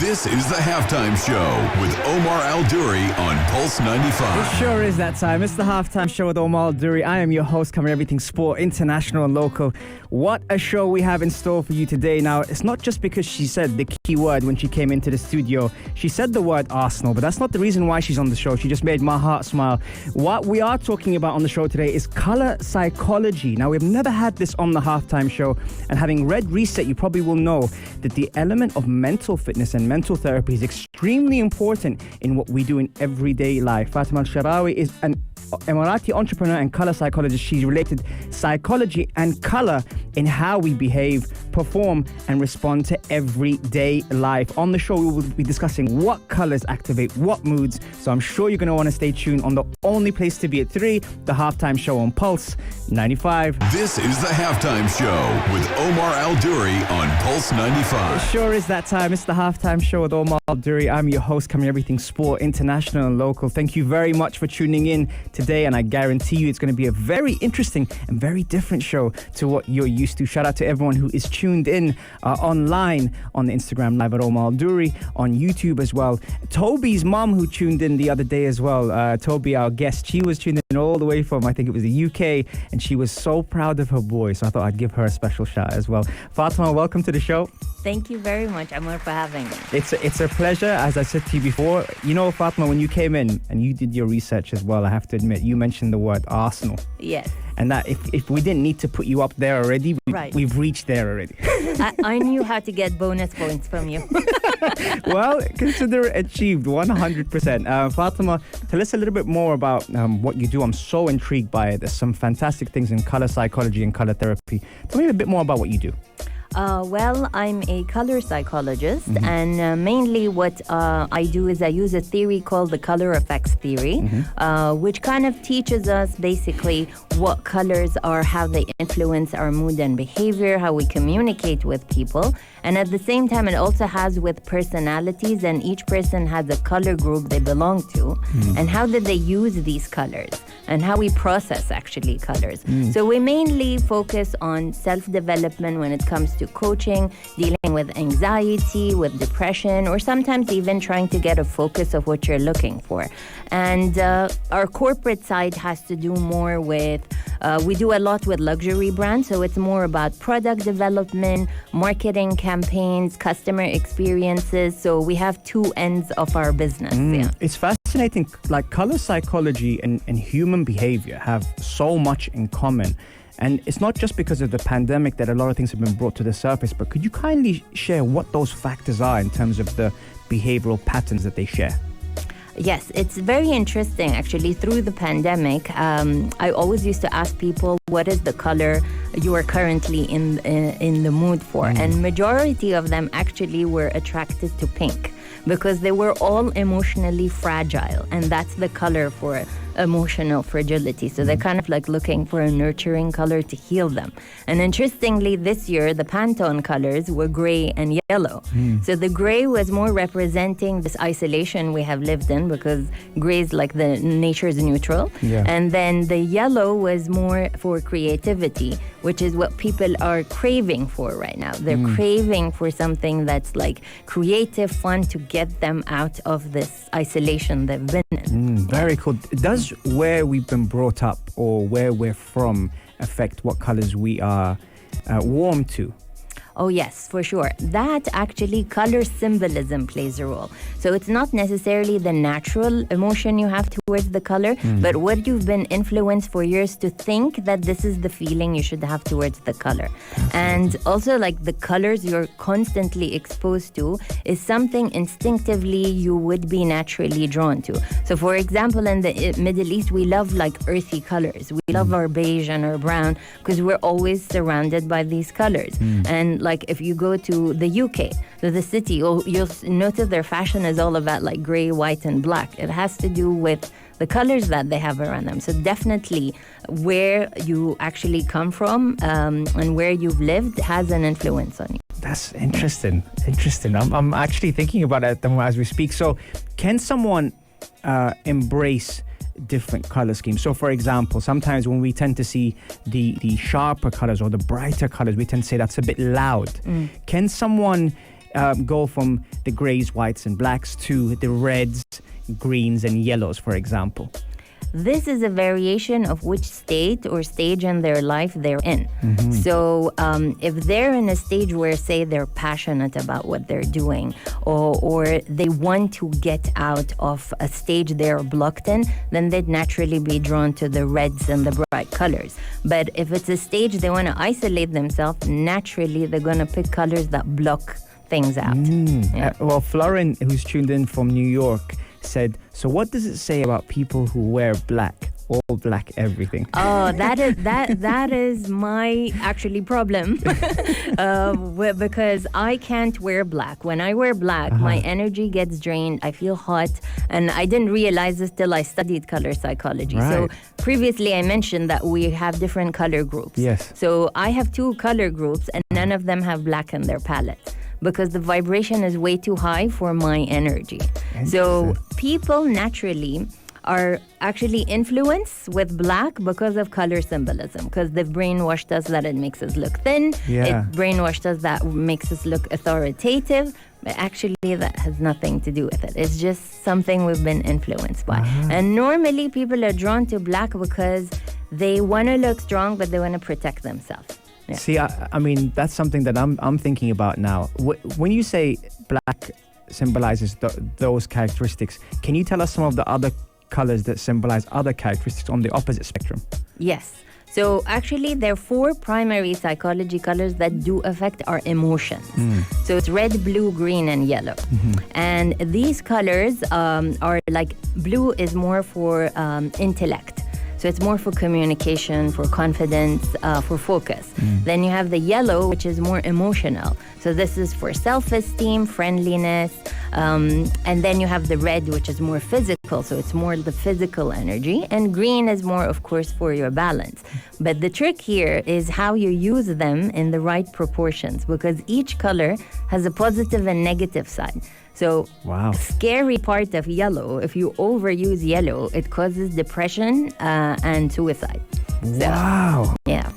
This is the Halftime Show with Omar Al-Duri on Pulse 95. It sure is that time. It's the Halftime Show with Omar Al-Duri. I am your host, covering everything sport, international and local. What a show we have in store for you today. Now, it's not just because she said the key word when she came into the studio. She said the word Arsenal, but that's not the reason why she's on the show. She just made my heart smile. What we are talking about on the show today is color psychology. Now, we've never had this on the Halftime Show, and having read Reset, you probably will know that the element of mental fitness and mental therapy is extremely important in what we do in everyday life. Fatima Al Shirawi is an Emirati entrepreneur and color psychologist. She's related psychology and color in how we behave, perform, and respond to everyday life. On the show, we will be discussing what colors activate what moods. So I'm sure you're going to want to stay tuned on the only place to be at 3, the Halftime Show on Pulse 95. This is the Halftime Show with Omar Al-Duri on Pulse 95. It sure is that time. It's the Halftime Show with Omar Al-Duri. I'm your host, covering everything sport, international and local. Thank you very much for tuning in today, and I guarantee you it's going to be a very interesting and very different show to what you're used to. Shout out to everyone who is tuned in online on the Instagram Live at Omar Al-Duri, on YouTube as well. Toby's mom, who tuned in the other day as well, Toby, our guest, she was tuned in all the way from, I think it was the UK, and she was so proud of her boy, so I thought I'd give her a special shout as well. Fatima, welcome to the show. Thank you very much, Amar, for having me. It's a pleasure. As I said to you before, you know, Fatima, when you came in and you did your research as well, I have to admit, you mentioned the word Arsenal. Yes. And that if we didn't need to put you up there already, we've reached there already. I knew how to get bonus points from you. Well, consider it achieved 100%. Fatima, tell us a little bit more about what you do. I'm so intrigued by it. There's some fantastic things in color psychology and color therapy. Tell me a bit more about what you do. Well, I'm a color psychologist, and mainly what I do is I use a theory called the color effects theory, which kind of teaches us basically what colors are, how they influence our mood and behavior, how we communicate with people. And at the same time, it also has with personalities, and each person has a color group they belong to, and how did they use these colors, and how we process actually colors. So we mainly focus on self-development when it comes to coaching, dealing with anxiety, with depression, or sometimes even trying to get a focus of what you're looking for. And our corporate side has to do more with, we do a lot with luxury brands, so it's more about product development, marketing campaigns, customer experiences. So we have two ends of our business. Yeah. It's fascinating, like color psychology and human behavior have so much in common. And it's not just because of the pandemic that a lot of things have been brought to the surface, but could you kindly share what those factors are in terms of the behavioral patterns that they share? Yes, it's very interesting actually. Through the pandemic, I always used to ask people, what is the color you are currently in the mood for? And majority of them actually were attracted to pink, because they were all emotionally fragile, and that's the color for emotional fragility. So they're kind of like looking for a nurturing color to heal them. And interestingly, this year, the Pantone colors were gray and yellow. So the gray was more representing this isolation we have lived in, because gray is like the nature's neutral. Yeah. And then the yellow was more for creativity, which is what people are craving for right now. They're craving for something that's like creative, fun, to get them out of this isolation they've been in. Very cool. Does where we've been brought up or where we're from affect what colors we are warm to? Oh, yes, for sure. That actually, color symbolism plays a role. So it's not necessarily the natural emotion you have towards the color, but what you've been influenced for years to think that this is the feeling you should have towards the color. And also, like, the colors you're constantly exposed to is something instinctively you would be naturally drawn to. So, for example, in the Middle East, we love like earthy colors. We love our beige and our brown because we're always surrounded by these colors. And like if you go to the UK, to the city, you'll notice their fashion is all about like gray, white, and black. It has to do with the colors that they have around them. So definitely where you actually come from and where you've lived has an influence on you. That's interesting. I'm actually thinking about it as we speak. So can someone embrace different color schemes? So for example, sometimes when we tend to see the sharper colors or the brighter colors, we tend to say that's a bit loud. Can someone go from the grays, whites, and blacks to the reds, greens, and yellows, for example? This is a variation of which state or stage in their life they're in. So if they're in a stage where, say, they're passionate about what they're doing, or they want to get out of a stage they're blocked in, then they'd naturally be drawn to the reds and the bright colors. But if it's a stage they want to isolate themselves, naturally they're going to pick colors that block things out. Well, Florin, who's tuned in from New York, said, so what does it say about people who wear black, all black everything? Oh, that is my actually problem because I can't wear black. When I wear black, my energy gets drained. I feel hot, and I didn't realize this till I studied color psychology. So previously I mentioned that we have different color groups. Yes. So I have 2 color groups, and none of them have black in their palette, because the vibration is way too high for my energy. So people naturally are actually influenced with black because of color symbolism, because they've brainwashed us that it makes us look thin. It brainwashed us that makes us look authoritative. But actually that has nothing to do with it. It's just something we've been influenced by. And normally people are drawn to black because they want to look strong, but they want to protect themselves. Yeah. See, I mean, that's something that I'm thinking about now. When you say black symbolizes those characteristics, can you tell us some of the other colors that symbolize other characteristics on the opposite spectrum? Yes. So actually, there are 4 primary psychology colors that do affect our emotions. So it's red, blue, green, and yellow. And these colors are like, blue is more for intellect. So it's more for communication, for confidence, for focus. Then you have the yellow, which is more emotional. So this is for self-esteem, friendliness. And then you have the red, which is more physical. So it's more the physical energy. And green is more, of course, for your balance. But the trick here is how you use them in the right proportions, because each color has a positive and negative side. So, scary part of yellow, if you overuse yellow, it causes depression and suicide. Wow. Yeah.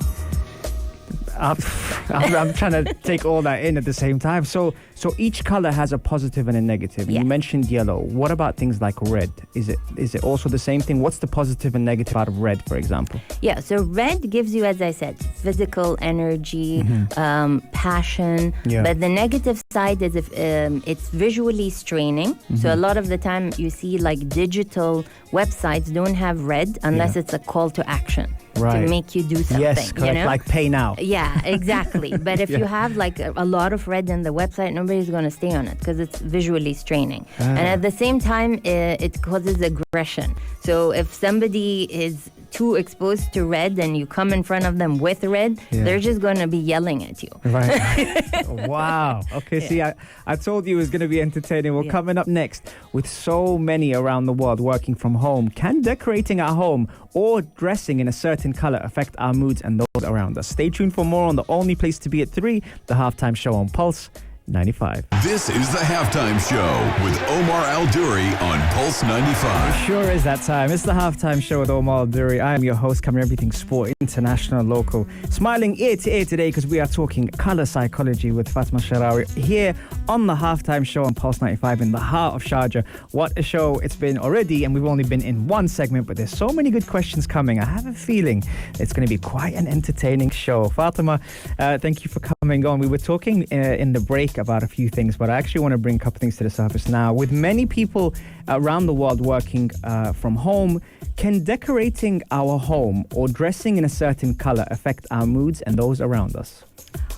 I'm trying to take all that in at the same time. So each color has a positive and a negative. Yeah. You mentioned yellow. What about things like red? Is it also the same thing? What's the positive and negative out of red, for example? Yeah, so red gives you, as I said, physical energy, passion. Yeah. But the negative side is if it's visually straining. So a lot of the time you see like digital websites don't have red unless it's a call to action. To make you do something. Yes, correct, like pay now. Yeah, exactly. But if you have like a lot of red in the website, nobody's going to stay on it because it's visually straining. And at the same time, it causes aggression. So if somebody is too exposed to red and you come in front of them with red, they're just going to be yelling at you. Right. Wow. Okay, see, I told you it was going to be entertaining. Well, coming up next, with so many around the world working from home, can decorating our home or dressing in a certain color affect our moods and those around us? Stay tuned for more on the only place to be at 3, the Halftime Show on Pulse 95. This is the Halftime Show with Omar Al-Duri on Pulse 95. Sure is that time. It's the Halftime Show with Omar Al-Duri. I am your host, covering everything sport, international, local. Smiling ear to ear today because we are talking color psychology with Fatima Al Shirawi here on the Halftime Show on Pulse 95 in the heart of Sharjah. What a show it's been already, and we've only been in one segment, but there's so many good questions coming. I have a feeling it's going to be quite an entertaining show. Fatima, thank you for coming on. We were talking in the break about a few things, but I actually want to bring a couple things to the surface now. With many people around the world working from home, can decorating our home or dressing in a certain color affect our moods and those around us?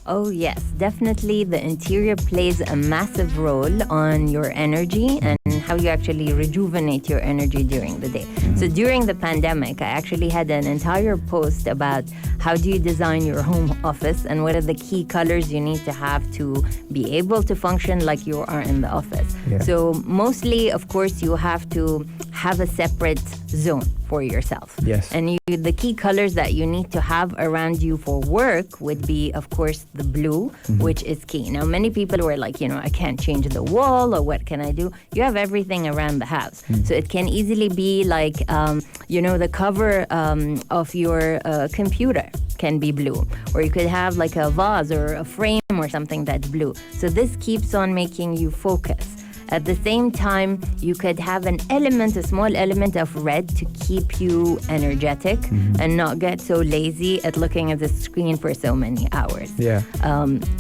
Oh yes, definitely the interior plays a massive role on your energy and how you actually rejuvenate your energy during the day. So during the pandemic, I actually had an entire post about how do you design your home office and what are the key colors you need to have to be able to function like you are in the office. So mostly, of course, you have to have a separate zone for yourself. Yes. And the key colors that you need to have around you for work would be, of course, the blue, which is key. Now, many people were like, I can't change the wall, or what can I do? You have everything around the house. So it can easily be like, the cover of your computer can be blue, or you could have like a vase or a frame or something that's blue. So this keeps on making you focus. At the same time, you could have a small element of red to keep you energetic and not get so lazy at looking at the screen for so many hours. Yeah.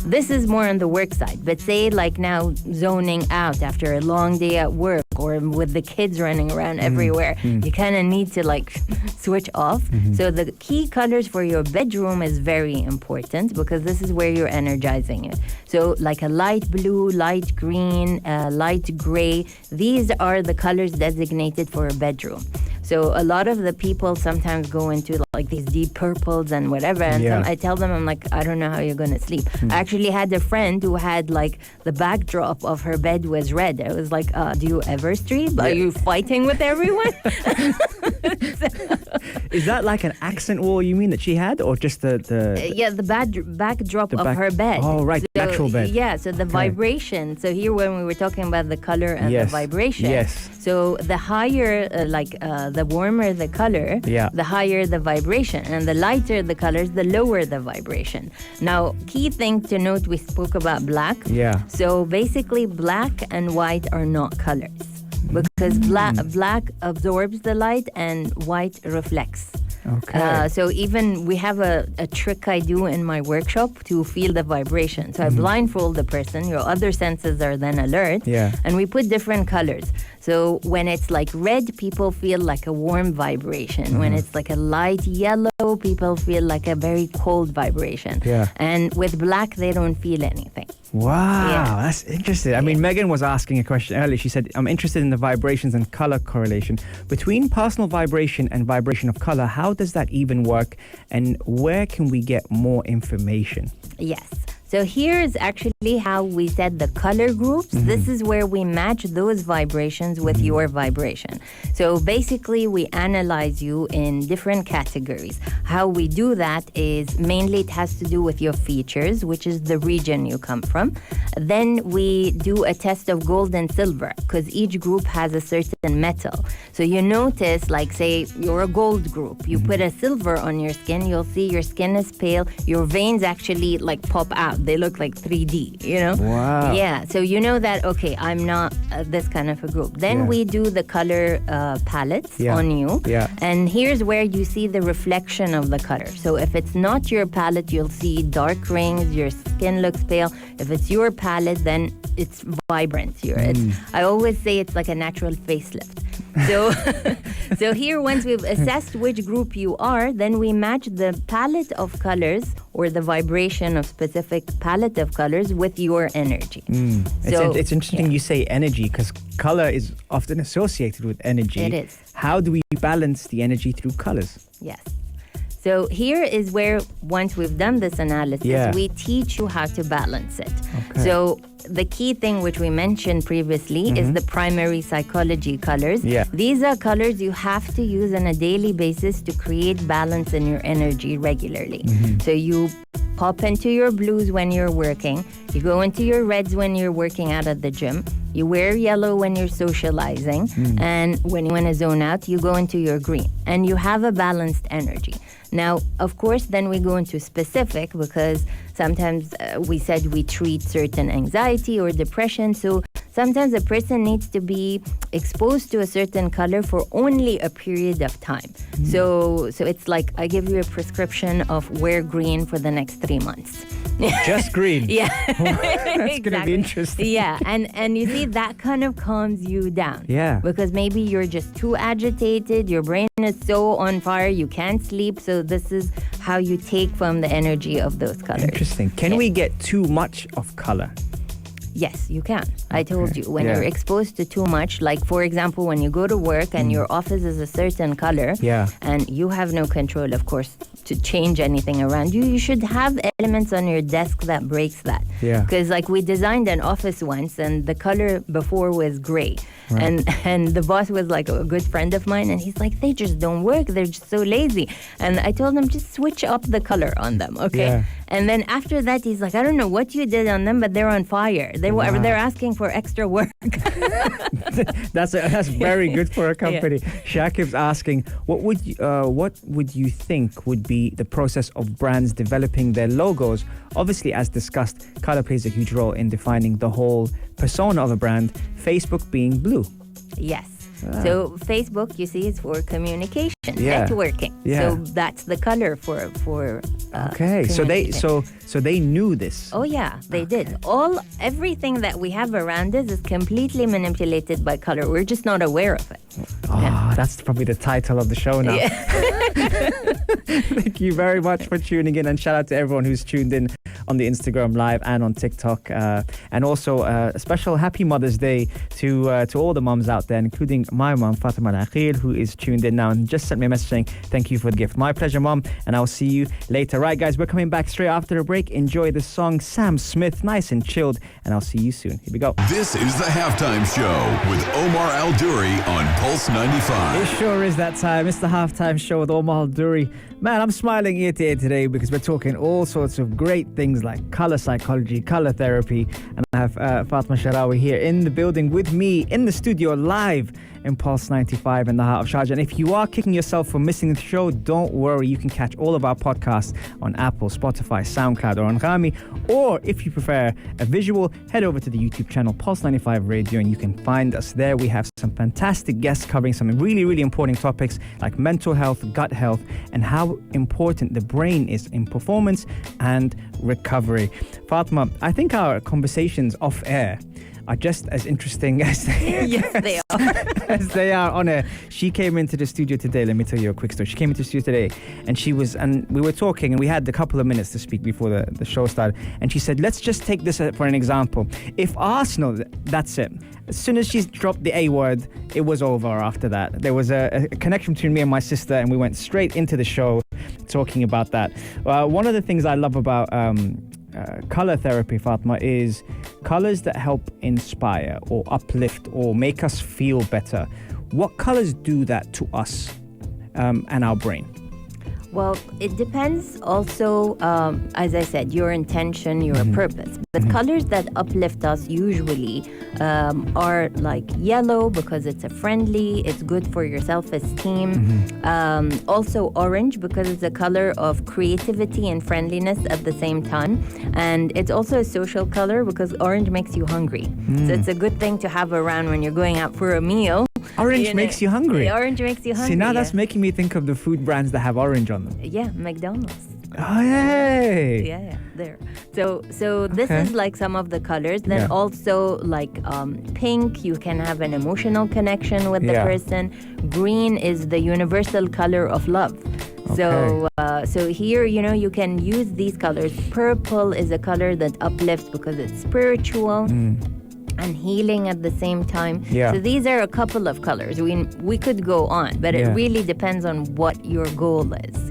This is more on the work side, but say like now zoning out after a long day at work or with the kids running around everywhere, you kind of need to like switch off. So the key colors for your bedroom is very important because this is where you're energizing it. So like a light blue, light green, light gray, these are the colors designated for a bedroom. So a lot of the people sometimes go into like these deep purples and whatever, and I tell them, I'm like, I don't know how you're going to sleep. I actually had a friend who had like the backdrop of her bed was red. I was like, do you ever sleep? Are you fighting with everyone? Is that like an accent wall you mean that she had, or just the backdrop of her bed? Oh, right, so, natural bed. Yeah, so the vibration. So here when we were talking about the color and the vibration. Yes. So the higher, the warmer the color, the higher the vibration. And the lighter the colors, the lower the vibration. Now, key thing to note, we spoke about black. Yeah. So basically, black and white are not colors. Because black absorbs the light and white reflects. Okay. So even we have a trick I do in my workshop to feel the vibration. So I blindfold the person, your other senses are then alert, and we put different colors. So when it's like red, people feel like a warm vibration. When it's like a light yellow, people feel like a very cold vibration. Yeah. And with black, they don't feel anything. Wow, that's interesting. I mean, Megan was asking a question earlier. She said, I'm interested in the vibrations and color correlation. Between personal vibration and vibration of color, how does that even work? And where can we get more information? Yes. So here is actually how we set the color groups. This is where we match those vibrations with your vibration. So basically, we analyze you in different categories. How we do that is mainly it has to do with your features, which is the region you come from. Then we do a test of gold and silver because each group has a certain metal. So you notice, like say you're a gold group, you put a silver on your skin, you'll see your skin is pale, your veins actually like pop out. They look like 3D, Wow. Yeah, so you know that, okay, I'm not this kind of a group. Then we do the color palettes on you. Yeah. And here's where you see the reflection of the color. So if it's not your palette, you'll see dark rings, your skin looks pale. If it's your palette, then it's vibrant. I always say it's like a natural facelift. So here, once we've assessed which group you are, then we match the palette of colors or the vibration of specific palette of colors with your energy. It's interesting you say energy because color is often associated with energy. It is. How do we balance the energy through colors? Yes. So here is where, once we've done this analysis, we teach you how to balance it. Okay. So the key thing which we mentioned previously is the primary psychology colors. Yeah. These are colors you have to use on a daily basis to create balance in your energy regularly. So you pop into your blues when you're working, you go into your reds when you're working out at the gym, you wear yellow when you're socializing, and when you want to zone out, you go into your green, and you have a balanced energy. Now, of course, then we go into specific because sometimes we said we treat certain anxiety or depression. So sometimes a person needs to be exposed to a certain color for only a period of time. So it's like I give you a prescription of wear green for the next 3 months. Just green? Yeah. That's going to be interesting. Yeah, and you see, that kind of calms you down. Yeah. Because maybe you're just too agitated, your brain is so on fire, you can't sleep. So this is how you take from the energy of those colors. Interesting. Can we get too much of color? Yes, you can. I told you, when you're exposed to too much, like for example, when you go to work and your office is a certain color, and you have no control, of course, to change anything around you, you should have elements on your desk that breaks that. Because like we designed an office once, and the color before was gray. And the boss was like a good friend of mine, and he's like, they just don't work. They're just so lazy. And I told him, just switch up the color on them, okay? And then after that, he's like, I don't know what you did on them, but they're on fire. They're asking for extra work. That's very good for a company. Shakib's asking, what would you think would be the process of brands developing their logos? Obviously, as discussed, color plays a huge role in defining the whole persona of a brand, Facebook being blue. Yes. So Facebook, you see, is for communication, networking. So that's the color for okay. So they knew this. Oh yeah, they did. Everything that we have around us is completely manipulated by color. We're just not aware of it. That's probably the title of the show now. Thank you very much for tuning in, and shout out to everyone who's tuned in on the Instagram Live and on TikTok. And also a special happy Mother's Day to all the mums out there, including my mum, Fatima Al Shirawi, who is tuned in now and just sent me a message saying, thank you for the gift. My pleasure, Mum, and I'll see you later. Right, guys, we're coming back straight after the break. Enjoy the song Sam Smith, nice and chilled, and I'll see you soon. Here we go. This is the Halftime Show with Omar Al Duri on Pulse 95. It sure is that time. It's the Halftime Show with Omar Al Duri. Man, I'm smiling ear to ear today because we're talking all sorts of great things like color psychology, color therapy, and I have Fatima Al Shirawi here in the building with me in the studio live in Pulse 95 in the heart of Sharjah. And if you are kicking yourself for missing the show, don't worry. You can catch all of our podcasts on Apple, Spotify, SoundCloud, or on Ghami. Or if you prefer a visual, head over to the YouTube channel Pulse 95 Radio and you can find us there. We have some fantastic guests covering some really, really important topics like mental health, gut health, and how important the brain is in performance and recovery. Fatima, I think our conversations off air are just as interesting as they are. as they are on air. She came into the studio today. Let me tell you a quick story. She came into the studio today and we were talking and we had a couple of minutes to speak before the show started. And she said, let's just take this for an example. If Arsenal, that's it. As soon as she dropped the A word, it was over after that. There was a connection between me and my sister and we went straight into the show talking about that. One of the things I love about color therapy, Fatma, is colors that help inspire or uplift or make us feel better. What colors do that to us and our brain? Well, it depends also, as I said, your intention, your purpose. But colors that uplift us usually are like yellow because it's a friendly, it's good for your self-esteem. Also orange because it's a color of creativity and friendliness at the same time. And it's also a social color because orange makes you hungry. So it's a good thing to have around when you're going out for a meal. Orange makes you hungry. Orange makes you hungry. See, now that's making me think of the food brands that have orange on them. Yeah, McDonald's. Oh, yay! Yeah, there. So this is like some of the colors. Then also like pink, you can have an emotional connection with the person. Green is the universal color of love. So here, you can use these colors. Purple is a color that uplifts because it's spiritual. And healing at the same time. So these are a couple of colors. We could go on, but it really depends on what your goal is.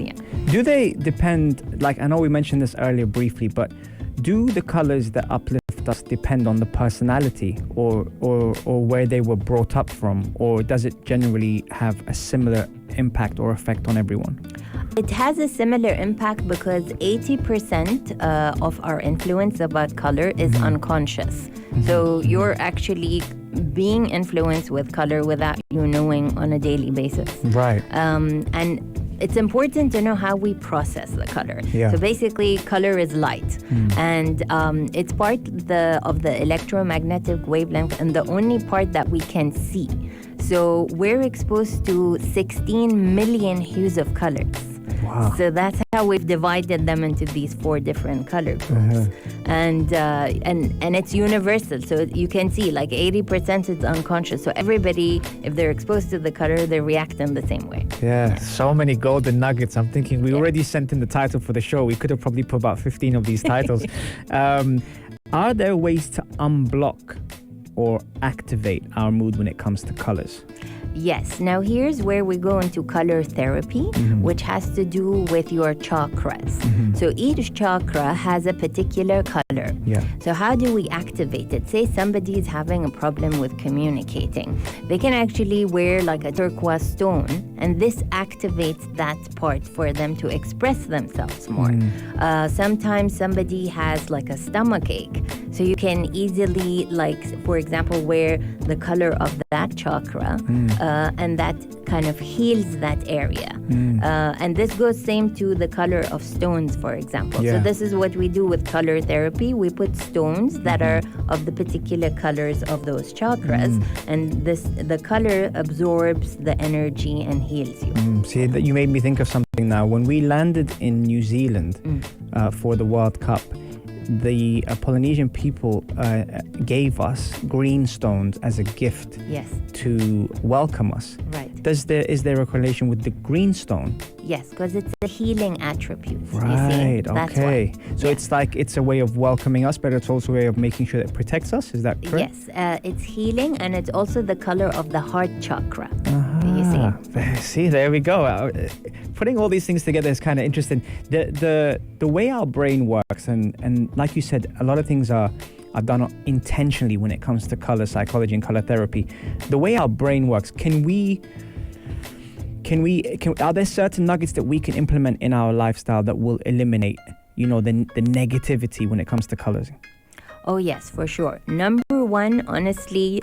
Do they depend, like I know we mentioned this earlier briefly, but do the colors that uplift us depend on the personality or where they were brought up from, or does it generally have a similar impact or effect on everyone? It has a similar impact because 80% of our influence about color is unconscious. So you're actually being influenced with color without you knowing on a daily basis. Right. And it's important to know how we process the color. So basically, color is light, and it's part of the electromagnetic wavelength, and the only part that we can see. So we're exposed to 16 million hues of colors. Wow. So that's how we've divided them into these 4 different color groups. And it's universal. So you can see like 80% is unconscious. So everybody, if they're exposed to the color, they react in the same way. Yeah, so many golden nuggets. I'm thinking we already sent in the title for the show. We could have probably put about 15 of these titles. Are there ways to unblock or activate our mood when it comes to colors? Yes. Now here's where we go into color therapy, which has to do with your chakras. So each chakra has a particular color. Yeah. So how do we activate it? Say somebody is having a problem with communicating. They can actually wear like a turquoise stone, and this activates that part for them to express themselves more. Sometimes somebody has like a stomach ache. So you can easily, like, for example, wear the color of that chakra, and that kind of heals that area. And this goes same to the color of stones, for example. Yeah. So this is what we do with color therapy. We put stones that are of the particular colors of those chakras, and the color absorbs the energy and heals you. See, that you made me think of something now. When we landed in New Zealand for the World Cup, the Polynesian people gave us green stones as a gift Yes. to welcome us. Right. Is there a correlation with the green stone? Yes, because it's a healing attribute. You see? Right, That's okay. why. So it's like it's a way of welcoming us, but it's also a way of making sure that it protects us. Is that correct? Yes, it's healing, and it's also the color of the heart chakra. You see? See, there we go. Putting all these things together is kind of interesting. The way our brain works, and like you said, a lot of things are done intentionally when it comes to color psychology and color therapy. The way our brain works, are there certain nuggets that we can implement in our lifestyle that will eliminate, the negativity when it comes to colors? Oh, yes, for sure. Number one, honestly,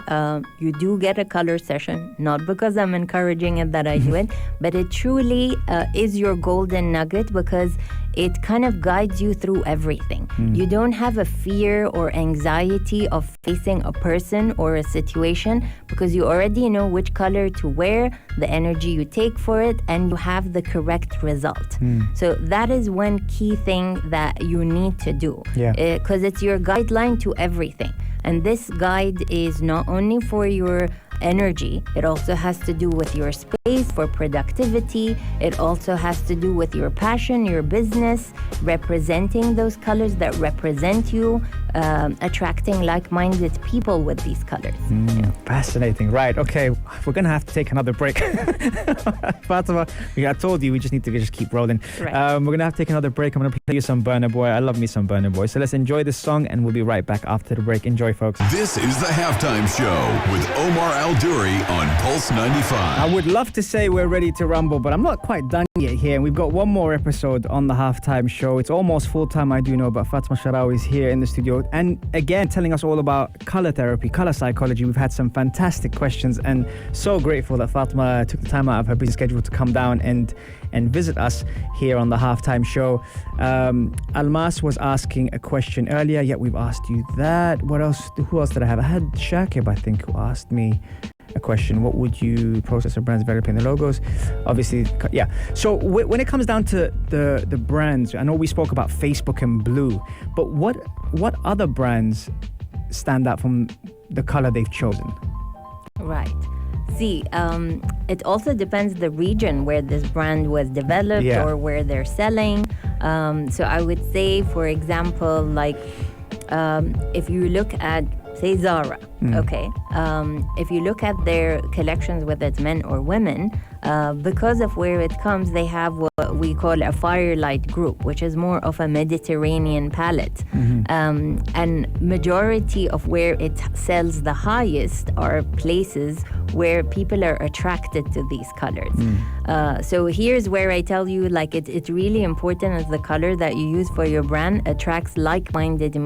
you do get a color session, not because I'm encouraging it that I do it, but it truly is your golden nugget because it kind of guides you through everything. You don't have a fear or anxiety of facing a person or a situation because you already know which color to wear, the energy you take for it, and you have the correct result. So that is one key thing that you need to do because it's your guideline to everything. And this guide is not only for your energy, it also has to do with your space for productivity. It also has to do with your passion, your business, representing those colors that represent you, attracting like-minded people with these colors. Fascinating. Right. Okay. We're going to have to take another break. Fatima, I told you we just need to just keep rolling. Right. We're going to have to take another break. I'm going to play you some Burna Boy. I love me some Burna Boy. So let's enjoy this song and we'll be right back after the break. Enjoy, folks. This is the Halftime Show with Omar Al Duri on Pulse 95. I would love to say we're ready to rumble, but I'm not quite done yet here. And we've got one more episode on the Halftime Show. It's almost full time, I do know, but Fatima Al Shirawi is here in the studio. And again, telling us all about color therapy, color psychology. We've had some fantastic questions and so grateful that Fatima took the time out of her busy schedule to come down and visit us here on the Halftime Show. Almas was asking a question earlier, yet we've asked you that. What else? Who else did I have? I had Shakib, I think, who asked me a question. What would you process of brands developing the logos? Obviously, yeah. So when it comes down to the brands, I know we spoke about Facebook and Blue, but what other brands stand out from the color they've chosen? Right. See, it also depends the region where this brand was developed or where they're selling. So I would say, for example, like if you look at, say, Zara, okay? If you look at their collections, whether it's men or women, because of where it comes, they have what we call a firelight group, which is more of a Mediterranean palette. And majority of where it sells the highest are places where people are attracted to these colors. So here's where I tell you, like, it's really important as the color that you use for your brand attracts like-minded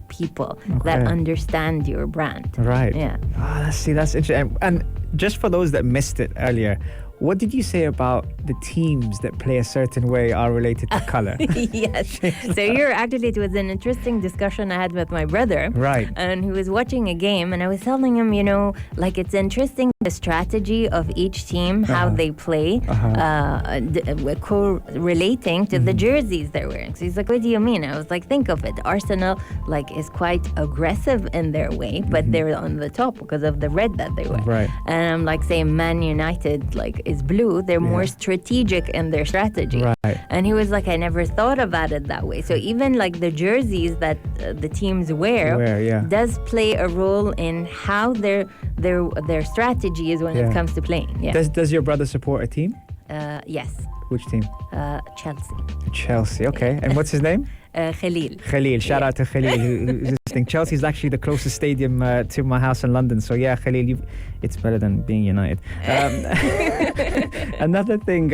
people that understand your brand. Right. Yeah. That's interesting. And just for those that missed it earlier, what did you say about the teams that play a certain way are related to color? Yes. So it was an interesting discussion I had with my brother. Right. And he was watching a game and I was telling him, like, it's interesting the strategy of each team, how they play, correlating to the jerseys they're wearing. So he's like, what do you mean? I was like, think of it. Arsenal like is quite aggressive in their way, but they're on the top because of the red that they wear. Right. And I'm like saying Man United like is blue. They're more strategic in their strategy. Right. And he was like, I never thought about it that way. So even like the jerseys that the teams wear does play a role in how their strategy is when it comes to playing. Yeah. Does your brother support a team? Yes. Which team? Chelsea. Chelsea, okay. And what's his name? Khalil. Khalil. Shout out to Khalil, who's listening. Chelsea is actually the closest stadium to my house in London. So yeah, Khalil, it's better than being United. Another thing,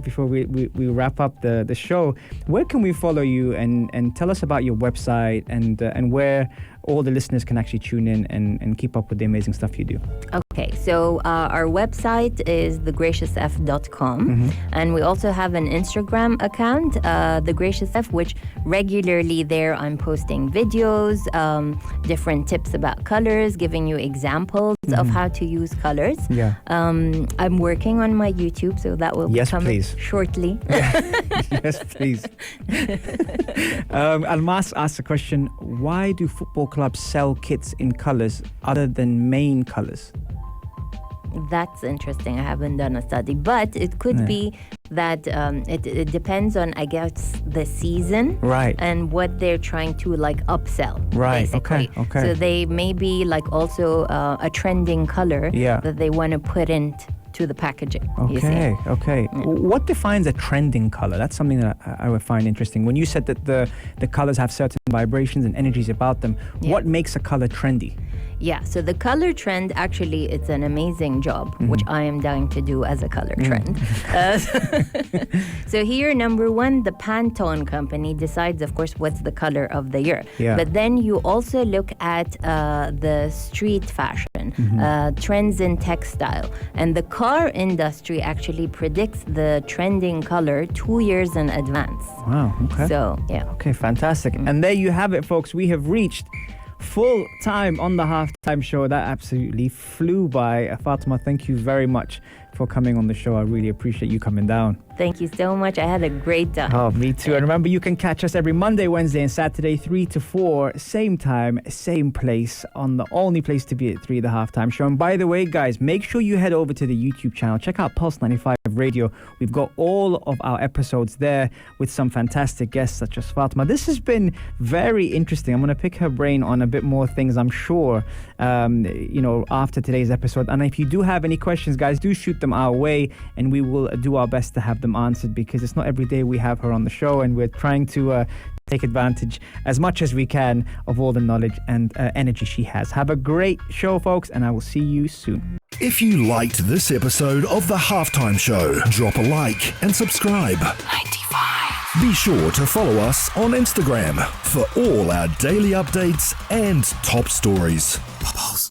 before we wrap up the show, where can we follow you and tell us about your website and where all the listeners can actually tune in and keep up with the amazing stuff you do? Okay, so our website is thegraciousf.com, and we also have an Instagram account, The Gracious F, which regularly there I'm posting videos, different tips about colors, giving you examples of how to use colors. Yeah. I'm working on my YouTube, so that will come shortly. Yes, please. Almas asked a question, why do football clubs sell kits in colors other than main colors? That's interesting. I haven't done a study, but it could be that it depends on, I guess, the season, right, and what they're trying to like upsell, right? Basically. Okay. So they may be like also a trending color that they want to put into the packaging. Okay. Yeah. What defines a trending color? That's something that I would find interesting. When you said that the colors have certain vibrations and energies about them, what makes a color trendy? Yeah, so the color trend, actually, it's an amazing job, which I am dying to do as a color trend. So here, number one, the Pantone company decides, of course, what's the color of the year. Yeah. But then you also look at the street fashion, trends in textile. And the car industry actually predicts the trending color 2 years in advance. Wow, okay. So, yeah. Okay, fantastic. And there you have it, folks. We have reached full time on the halftime show. That absolutely flew by. Fatima, thank you very much for coming on the show. I really appreciate you coming down. Thank you so much. I had a great time. Oh, me too. And remember, you can catch us every Monday, Wednesday, and Saturday, 3 to 4, same time, same place, on the only place to be at 3, the halftime show. And by the way, guys, make sure you head over to the YouTube channel. Check out Pulse 95 Radio. We've got all of our episodes there with some fantastic guests such as Fatima. This has been very interesting. I'm going to pick her brain on a bit more things, I'm sure, after today's episode. And if you do have any questions, guys, do shoot them our way, and we will do our best to have them answered, because it's not every day we have her on the show, and we're trying to take advantage as much as we can of all the knowledge and energy she has. Have a great show, folks, and I will see you soon. If you liked this episode of The Halftime Show, drop a like and subscribe. 95. Be sure to follow us on Instagram for all our daily updates and top stories.